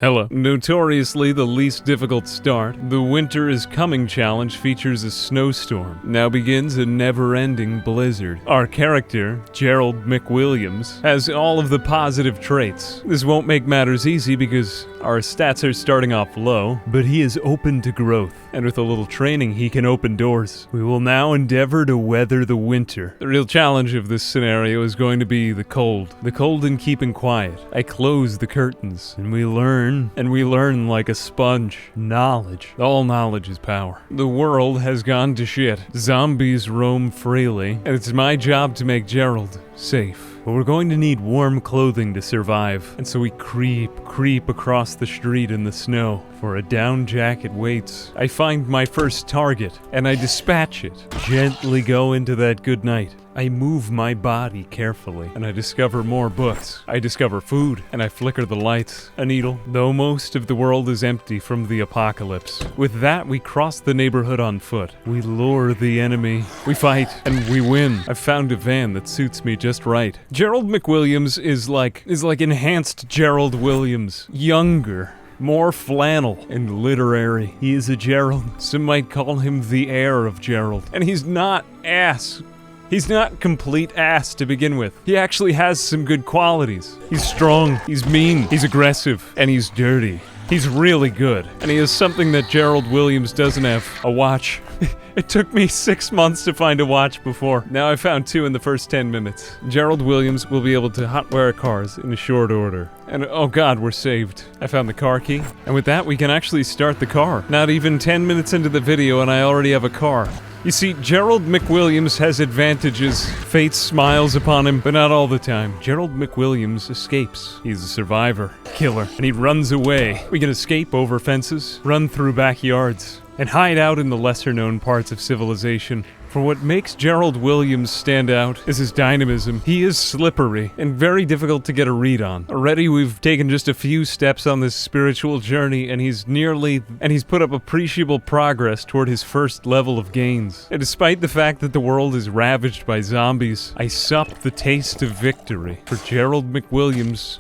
Hello. Notoriously the least difficult start, the Winter is Coming challenge features a snowstorm. Now begins a never-ending blizzard. Our character, Gerald McWilliams, has all of the positive traits. This won't make matters easy because our stats are starting off low, but he is open to growth, and with a little training he can open doors. We will now endeavor to weather the winter. The real challenge of this scenario is going to be the cold. The cold and keeping quiet. I close the curtains, and we learn like a sponge. Knowledge. All knowledge is power. The world has gone to shit. Zombies roam freely, and it's my job to make Gerald safe. But we're going to need warm clothing to survive, and so we creep across the street in the snow, for a down jacket waits. I find my first target, and I dispatch it. Gently go into that good night. I move my body carefully, and I discover more books. I discover food, and I flicker the lights. A needle, though most of the world is empty from the apocalypse. With that, we cross the neighborhood on foot. We lure the enemy. We fight, and we win. I've found a van that suits me just right. Gerald McWilliams is like enhanced Gerald Williams. Younger. More flannel and literary. He is a Gerald. Some might call him the heir of Gerald. And he's not ass. He's not complete ass to begin with. He actually has some good qualities. He's strong, he's mean, he's aggressive, and he's dirty. He's really good. And he has something that Gerald Williams doesn't have. A watch. It took me 6 months to find a watch before. Now I found 2 in the first 10 minutes. Gerald Williams will be able to hotwire cars in short order. And oh god, we're saved. I found the car key. And with that, we can actually start the car. Not even 10 minutes into the video and I already have a car. You see, Gerald McWilliams has advantages. Fate smiles upon him, but not all the time. Gerald McWilliams escapes. He's a survivor, killer, and he runs away. We can escape over fences, run through backyards, and hide out in the lesser-known parts of civilization. For what makes Gerald Williams stand out is his dynamism. He is slippery and very difficult to get a read on. Already we've taken just a few steps on this spiritual journey and he's put up appreciable progress toward his first level of gains. And despite the fact that the world is ravaged by zombies, I sup the taste of victory. For Gerald McWilliams,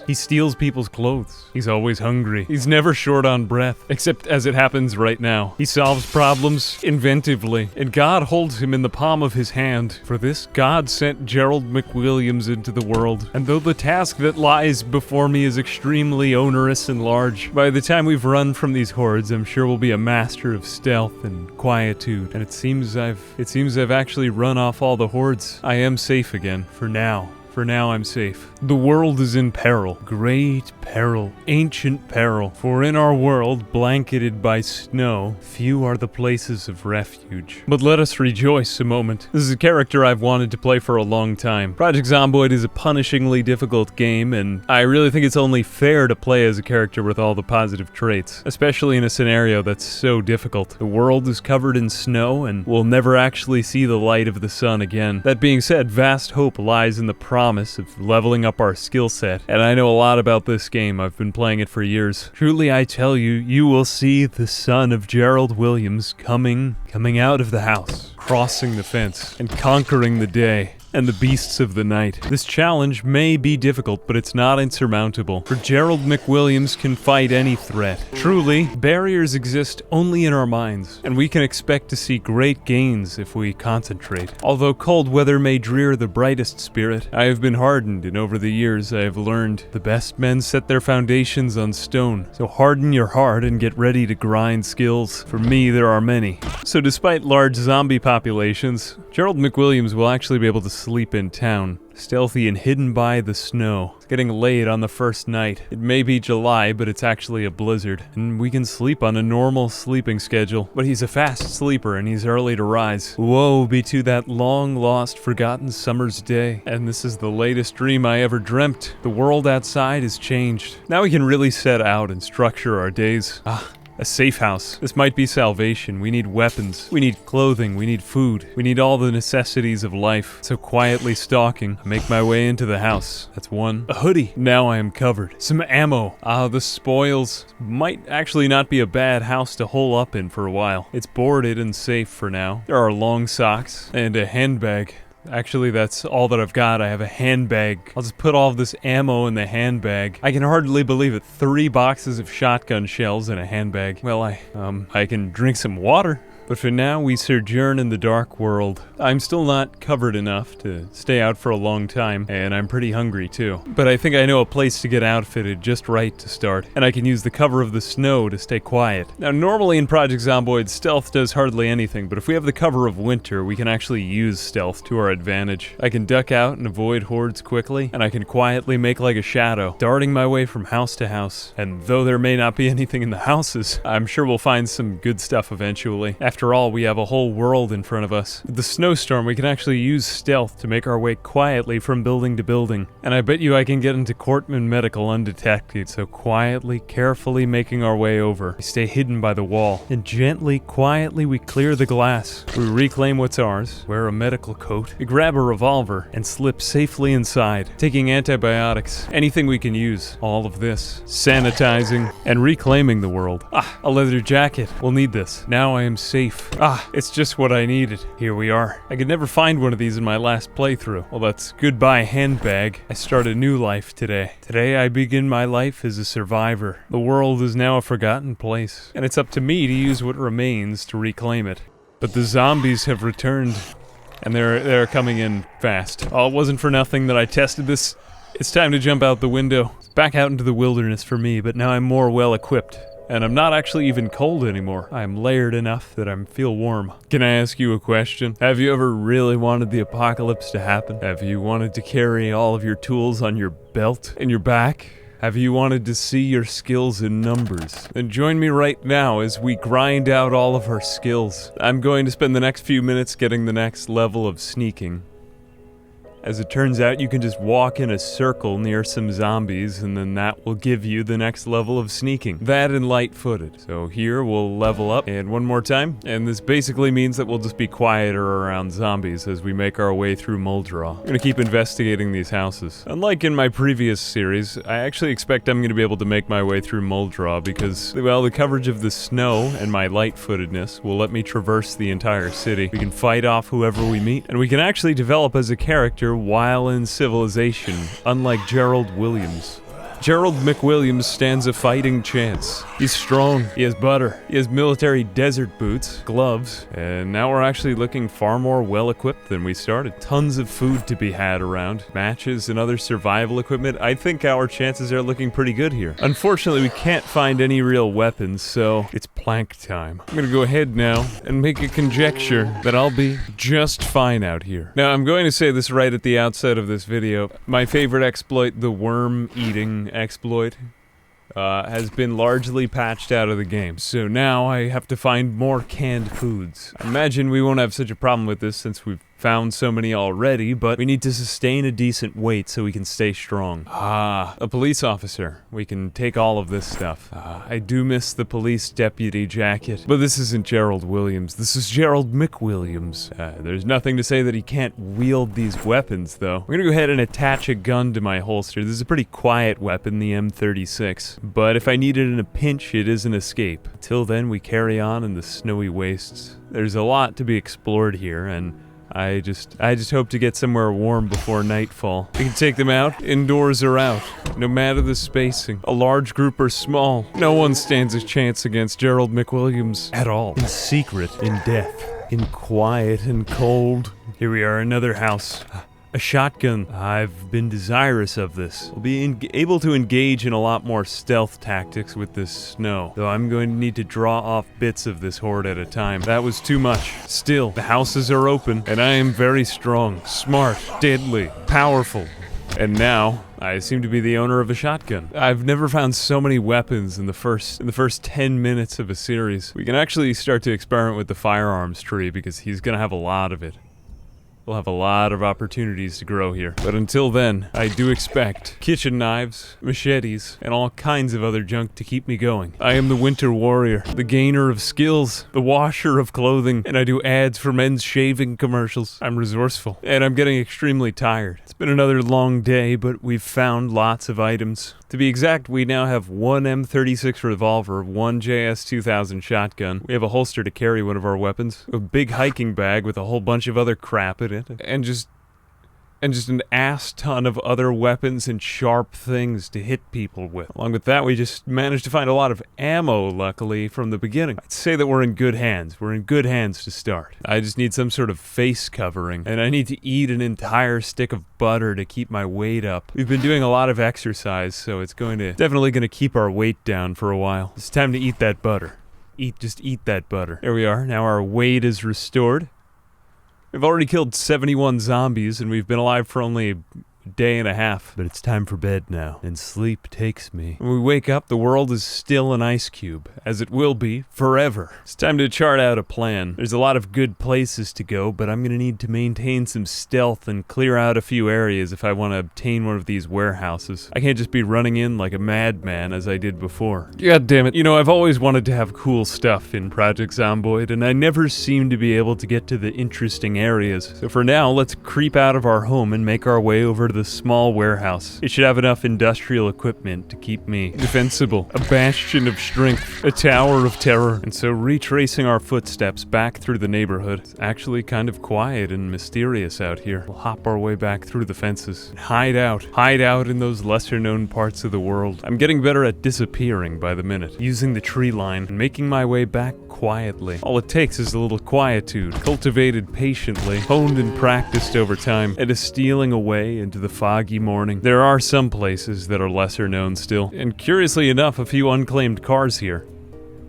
he steals people's clothes. He's always hungry. He's never short on breath, except as it happens right now. He solves problems inventively. And God holds him in the palm of his hand. For this, God sent Gerald McWilliams into the world. And though the task that lies before me is extremely onerous and large, by the time we've run from these hordes, I'm sure we'll be a master of stealth and quietude. And it seems I've actually run off all the hordes. I am safe again, for now. For now, I'm safe. The world is in peril. Great peril. Ancient peril. For in our world, blanketed by snow, few are the places of refuge. But let us rejoice a moment. This is a character I've wanted to play for a long time. Project Zomboid is a punishingly difficult game, and I really think it's only fair to play as a character with all the positive traits, especially in a scenario that's so difficult. The world is covered in snow, and we'll never actually see the light of the sun again. That being said, vast hope lies in the promise of leveling up our skill set, and I know a lot about this game. I've been playing it for years. Truly, I tell you, you will see the son of Gerald Williams coming out of the house, crossing the fence, and conquering the day and the beasts of the night. This challenge may be difficult, but it's not insurmountable, for Gerald McWilliams can fight any threat. Truly, barriers exist only in our minds, and we can expect to see great gains if we concentrate. Although cold weather may drear the brightest spirit, I have been hardened, and over the years I have learned the best men set their foundations on stone. So harden your heart and get ready to grind skills. For me, there are many. So despite large zombie populations, Gerald McWilliams will actually be able to sleep in town, stealthy and hidden by the snow. It's getting late on the first night. It may be July, but it's actually a blizzard, and we can sleep on a normal sleeping schedule. But he's a fast sleeper, and he's early to rise. Woe be to that long-lost, forgotten summer's day. And this is the latest dream I ever dreamt. The world outside has changed. Now we can really set out and structure our days. A safe house. This might be salvation. We need weapons. We need clothing. We need food. We need all the necessities of life. So quietly stalking, I make my way into the house. That's one. A hoodie. Now I am covered. Some ammo. The spoils. Might actually not be a bad house to hole up in for a while. It's boarded and safe for now. There are long socks and a handbag. Actually, that's all that I've got. I have a handbag. I'll just put all of this ammo in the handbag. I can hardly believe it. 3 boxes of shotgun shells in a handbag. Well, I can drink some water. But for now, we sojourn in the dark world. I'm still not covered enough to stay out for a long time, and I'm pretty hungry too. But I think I know a place to get outfitted just right to start, and I can use the cover of the snow to stay quiet. Now, normally in Project Zomboid, stealth does hardly anything, but if we have the cover of winter, we can actually use stealth to our advantage. I can duck out and avoid hordes quickly, and I can quietly make like a shadow, darting my way from house to house. And though there may not be anything in the houses, I'm sure we'll find some good stuff eventually. After all, we have a whole world in front of us. With the snowstorm, we can actually use stealth to make our way quietly from building to building. And I bet you I can get into Cortman Medical undetected, so quietly, carefully making our way over. We stay hidden by the wall, and gently, quietly we clear the glass. We reclaim what's ours, wear a medical coat, we grab a revolver, and slip safely inside, taking antibiotics, anything we can use. All of this, sanitizing, and reclaiming the world. A leather jacket. We'll need this. Now I am safe. It's just what I needed. Here we are. I could never find one of these in my last playthrough. Well, that's goodbye handbag. I start a new life today. Today I begin my life as a survivor. The world is now a forgotten place, and it's up to me to use what remains to reclaim it. But the zombies have returned, and they're coming in fast. Oh, it wasn't for nothing that I tested this. It's time to jump out the window. It's back out into the wilderness for me, but now I'm more well equipped. And I'm not actually even cold anymore. I'm layered enough that I feel warm. Can I ask you a question? Have you ever really wanted the apocalypse to happen? Have you wanted to carry all of your tools on your belt, in your back? Have you wanted to see your skills in numbers? Then join me right now as we grind out all of our skills. I'm going to spend the next few minutes getting the next level of sneaking. As it turns out, you can just walk in a circle near some zombies, and then that will give you the next level of sneaking. That and light-footed. So here, we'll level up, and one more time. And this basically means that we'll just be quieter around zombies as we make our way through Muldraw. I'm gonna keep investigating these houses. Unlike in my previous series, I actually expect I'm gonna be able to make my way through Muldraw because, well, the coverage of the snow and my light-footedness will let me traverse the entire city. We can fight off whoever we meet, and we can actually develop as a character while in civilization, unlike Gerald Williams. Gerald McWilliams stands a fighting chance. He's strong, he has butter, he has military desert boots, gloves, and now we're actually looking far more well-equipped than we started. Tons of food to be had around, matches and other survival equipment. I think our chances are looking pretty good here. Unfortunately, we can't find any real weapons, so it's plank time. I'm gonna go ahead now and make a conjecture that I'll be just fine out here. Now, I'm going to say this right at the outset of this video. My favorite exploit, the worm-eating exploit, has been largely patched out of the game. So now I have to find more canned foods. I imagine we won't have such a problem with this since we've found so many already, but we need to sustain a decent weight so we can stay strong. A police officer. We can take all of this stuff. I do miss the police deputy jacket. But this isn't Gerald Williams. This is Gerald McWilliams. There's nothing to say that he can't wield these weapons, though. I'm gonna go ahead and attach a gun to my holster. This is a pretty quiet weapon, the M36. But if I need it in a pinch, it is an escape. Until then, we carry on in the snowy wastes. There's a lot to be explored here, and I just hope to get somewhere warm before nightfall. We can take them out, indoors or out, no matter the spacing. A large group or small, no one stands a chance against Gerald McWilliams at all. In secret, in death, in quiet and cold. Here we are, another house. A shotgun. I've been desirous of this. We'll be able to engage in a lot more stealth tactics with this snow, though I'm going to need to draw off bits of this horde at a time. That was too much. Still, the houses are open, and I am very strong, smart, deadly, powerful. And now, I seem to be the owner of a shotgun. I've never found so many weapons in the first 10 minutes of a series. We can actually start to experiment with the firearms tree because he's gonna have a lot of it. We'll have a lot of opportunities to grow here. But until then, I do expect kitchen knives, machetes, and all kinds of other junk to keep me going. I am the winter warrior, the gainer of skills, the washer of clothing, and I do ads for men's shaving commercials. I'm resourceful, and I'm getting extremely tired. It's been another long day, but we've found lots of items. To be exact, we now have one M36 revolver, one JS-2000 shotgun. We have a holster to carry one of our weapons, a big hiking bag with a whole bunch of other crap in it, and just an ass ton of other weapons and sharp things to hit people with. Along with that, we just managed to find a lot of ammo, luckily, from the beginning. I'd say that we're in good hands. We're in good hands to start. I just need some sort of face covering, and I need to eat an entire stick of butter to keep my weight up. We've been doing a lot of exercise, so it's definitely gonna keep our weight down for a while. It's time to eat that butter. Just eat that butter. There we are. Now our weight is restored. We've already killed 71 zombies, and we've been alive for only a day and a half. But it's time for bed now, and sleep takes me. When we wake up, the world is still an ice cube, as it will be forever. It's time to chart out a plan. There's a lot of good places to go, but I'm gonna need to maintain some stealth and clear out a few areas if I want to obtain one of these warehouses. I can't just be running in like a madman as I did before. God damn it. You know, I've always wanted to have cool stuff in Project Zomboid, and I never seem to be able to get to the interesting areas. So for now, let's creep out of our home and make our way over to the small warehouse. It should have enough industrial equipment to keep me defensible. A bastion of strength, a tower of terror. And so retracing our footsteps back through the neighborhood, it's actually kind of quiet and mysterious out here. We'll hop our way back through the fences and hide out in those lesser known parts of the world. I'm getting better at disappearing by the minute, using the tree line and making my way back quietly. All it takes is a little quietude, cultivated patiently, honed and practiced over time, and a stealing away into the foggy morning. There are some places that are lesser known still, and curiously enough, a few unclaimed cars here.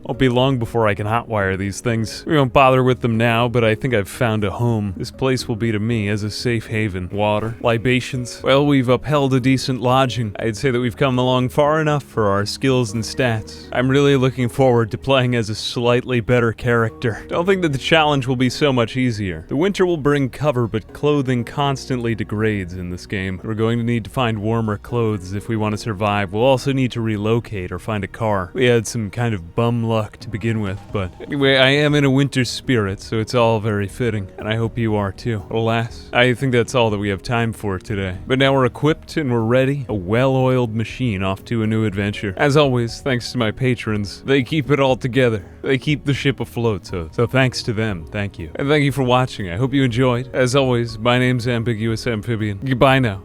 Won't be long before I can hotwire these things. We won't bother with them now, but I think I've found a home. This place will be to me as a safe haven. Water, libations. Well, we've upheld a decent lodging. I'd say that we've come along far enough for our skills and stats. I'm really looking forward to playing as a slightly better character. Don't think that the challenge will be so much easier. The winter will bring cover, but clothing constantly degrades in this game. We're going to need to find warmer clothes if we want to survive. We'll also need to relocate or find a car. We had some kind of bum luck to begin with, but anyway, I am in a winter spirit, so it's all very fitting, and I hope you are too. Alas, I think that's all that we have time for today. But now we're equipped and we're ready, a well-oiled machine off to a new adventure. As always, thanks to my patrons. They keep it all together. They keep the ship afloat, so thanks to them. Thank you. And thank you for watching. I hope you enjoyed. As always, my name's Ambiguous Amphibian. Goodbye now.